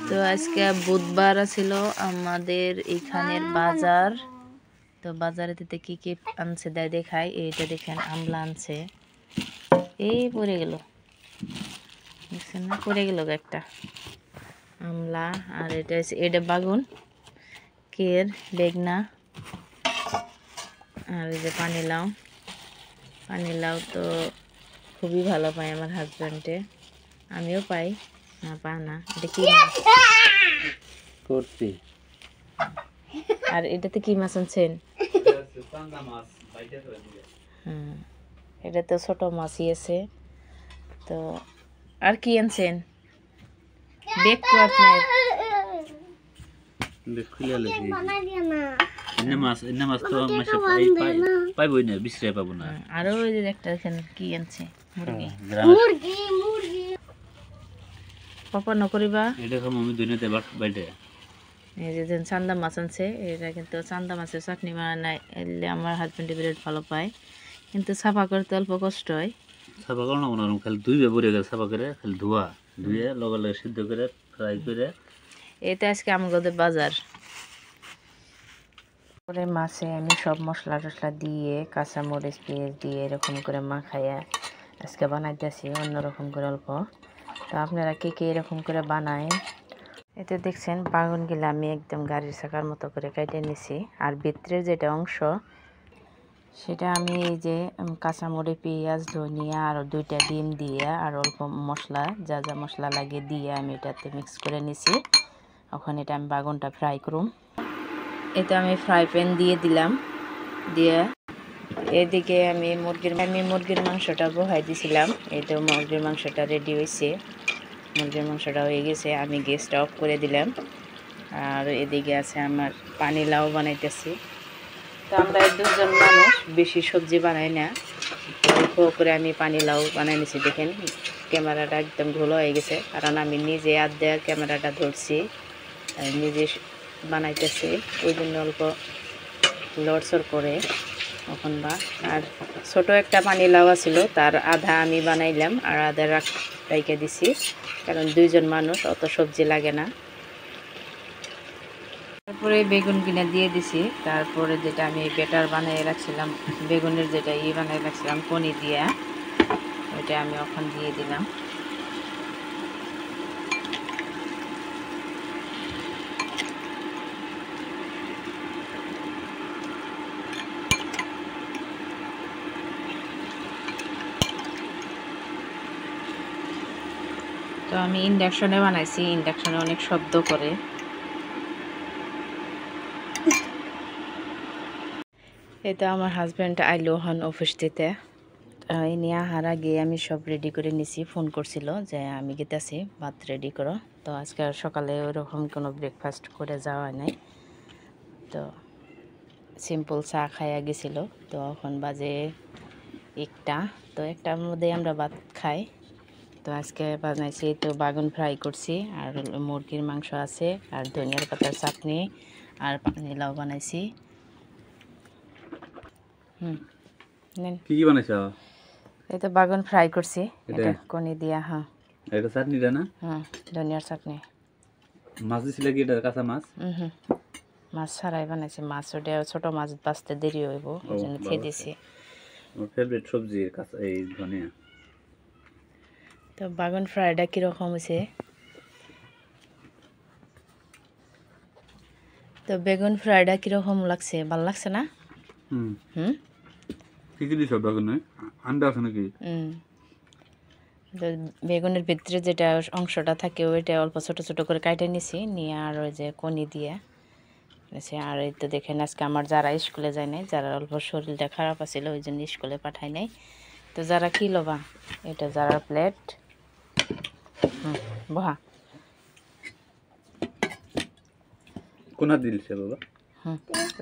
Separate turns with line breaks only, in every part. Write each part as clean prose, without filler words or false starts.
তো আজকে বুধবার ছিল আমাদের এখানের বাজার। তো বাজারে থেকে কি কি আনছে দেখাই। এইটা দেখেন আমলা আনছে, এই পড়ে গেল, দেখছেন না, পড়ে গেল একটা আমলা। আর এটা বাগুন, কের, বেগনা, আর এই যে পানিলাউ তো খুবই ভালো পাই আমার হাজব্যান্ডে, আমিও পাই, না পা না। এটা কি মাছ করছি? আর এটাতে কি মাছ আনছেন? এটা তো ছোট মাছই আছে। তো আর কি আনছেন? বেক তো আপনার আরো একটা কি আনছে? মুরগি পাপা নকরিবা। এই যে চান্দা মাছ আনছে, এটা কিন্তু চান্দা মাছের চাটনি বানায় এলে আমার হাজবেন্ডে বিরাট ভালো পায়, কিন্তু সাফা করতে অল্প কষ্ট হয়। সাফা করো না, খালি ধুইবে পরে গেলে সাফা করে খালি ধুয়ে লগে লগে সিদ্ধ করে ফ্রাই করে। এটা আজকে আমাদের বাজার করে মাছে আমি সব মশলা টসলা দিয়ে কাঁচামরিচ পেঁয়াজ দিয়ে এরকম করে মাখাইয়া আজকে বানাইতেছি অন্যরকম করে অল্প। তো আপনারা কে কে এরকম করে বানায়? এতে দেখছেন বাগুনগুলো আমি একদম গাড়ির চাকার মতো করে কেটে নিছি। আর ভিতরের যেটা অংশ সেটা আমি এই যে কাঁচামরিচ পেঁয়াজ ধনিয়া আর 2টা ডিম দিয়ে আর অল্প মশলা যা যা মশলা লাগে দিয়ে আমি এটাতে মিক্স করে নিছি। এখন এটা আমি বাগুনটা ফ্রাই করুম। এটা আমি ফ্রাই প্যান দিয়ে দিলাম, দিয়ে এদিকে আমি মুরগির মাংসটা বহাই দিছিলাম। এই তো মুরগির মাংসটা রেডি হয়েছে, মুরগির মাংসটা হয়ে গেছে। আমি গ্যাসটা অফ করে দিলাম। আর এদিকে আছে আমার পানিলাউ বানাইতেছি। তো আমরা 2জন মানুষ, বেশি সবজি বানাই না, অল্প করে আমি পানিলাউ বানাই নিছি। দেখেন ক্যামেরাটা একদম ঘোলো হয়ে গেছে, কারণ আমি নিজে দেওয়া ক্যামেরাটা ধরছি, নিজে বানাইতেছি, ওই জন্য অল্প লড়সড় করে এখন বা। আর ছোট একটা পানিলাউ ছিল, তার আধা আমি বানাইলাম আর আধা রাইখে দিছি, কারণ 2জন মানুষ, অত সবজি লাগে না। তারপরে বেগুন কিনে দিয়ে দিছি। তারপরে যেটা আমি বেটার বানিয়ে রাখছিলাম, বেগুনের যেটা বানিয়ে রাখছিলাম পনি দিয়া, ওইটা আমি এখন দিয়ে দিলাম। তো আমি ইন্ডাকশনে বানাইছি, ইন্ডাকশনে অনেক শব্দ করে। এটা আমার হাজব্যান্ড আইলো হন অফিস দিতে, এনে আহার আগে আমি সব রেডি করে নিছি। ফোন করছিল যে আমি গেতেছি, ভাত রেডি করো। তো আজকে সকালে ওরকম কোনো ব্রেকফাস্ট করে যাওয়া নাই, তো সিম্পল চা খাইয়া গেছিলো। তো এখন বাজে 1টা, তো 1টার মধ্যে আমরা ভাত খাই। তো আজকে বানাইছি তো বাগুন ফ্রাই করছি, আর মুরগির মাংস আছে, আর ধনিয়ার পাতার চাটনি, আর পানিলাউ বানাইছি। কি কি বানাইছো? এই তো বাগুন ফ্রাই করছি, এটা কোনি দিয়া। হ্যাঁ, এটা চাটনিটা না? হ্যাঁ, ধনিয়ার চাটনি। মাছ দিছিলে কি? এটা কাঁচা মাছ? মাছ ছাড়াই বানাইছি। মাছ ওটা ছোট মাছ বাঁচতে দেরি হইব, ওই জন্য খেয়ে দিছি। আমার ফেভারিট সবজি কাঁচা এই ধনিয়া। তো বাগুন ফ্রাইটা কীরকম হয়েছে? তো বেগুন ফ্রাইটা কীরকম লাগছে? ভালো লাগছে না? কি কি দিছো বেগুনে? আন্ডা আছে নাকি? তো বেগুনের ভিতরে যেটা অংশটা থাকে ওইটা অল্প ছোট ছোট করে কাটে নিছি, নিয়ে আর ওই যে কনি দিয়ে। আর এই তো দেখেন আজকে আমার যারা স্কুলে যায় নাই, যারা অল্প শরীরটা খারাপ আছিল ওই জন্য স্কুলে পাঠায় নাই। তো যারা কি লবা, এটা যারা প্লেট বহা কোনা দিলছে বাবা।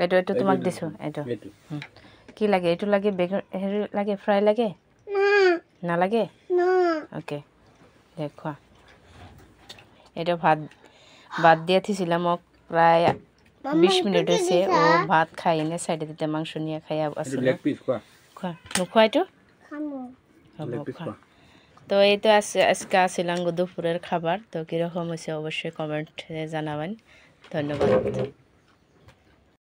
এটা এটা তোমাক দিছো, এটা কি লাগে? এটা লাগে বেগুন লাগে, ফ্রাই লাগে না লাগে? ওকে দেখো, এটা ভাত দিয়ে থিছিলাম প্রায় 20 মিনিট হয়েছে। ও ভাত খাই না, সাইডে দিতে মাংস নিয়ে খাইয়া আসলে। খোয়া একটু তো এই তো আজকে আসিলাম দুপুরের খাবার। তো কীরকম হয়েছে অবশ্যই কমেন্টে জানাবেন। ধন্যবাদ।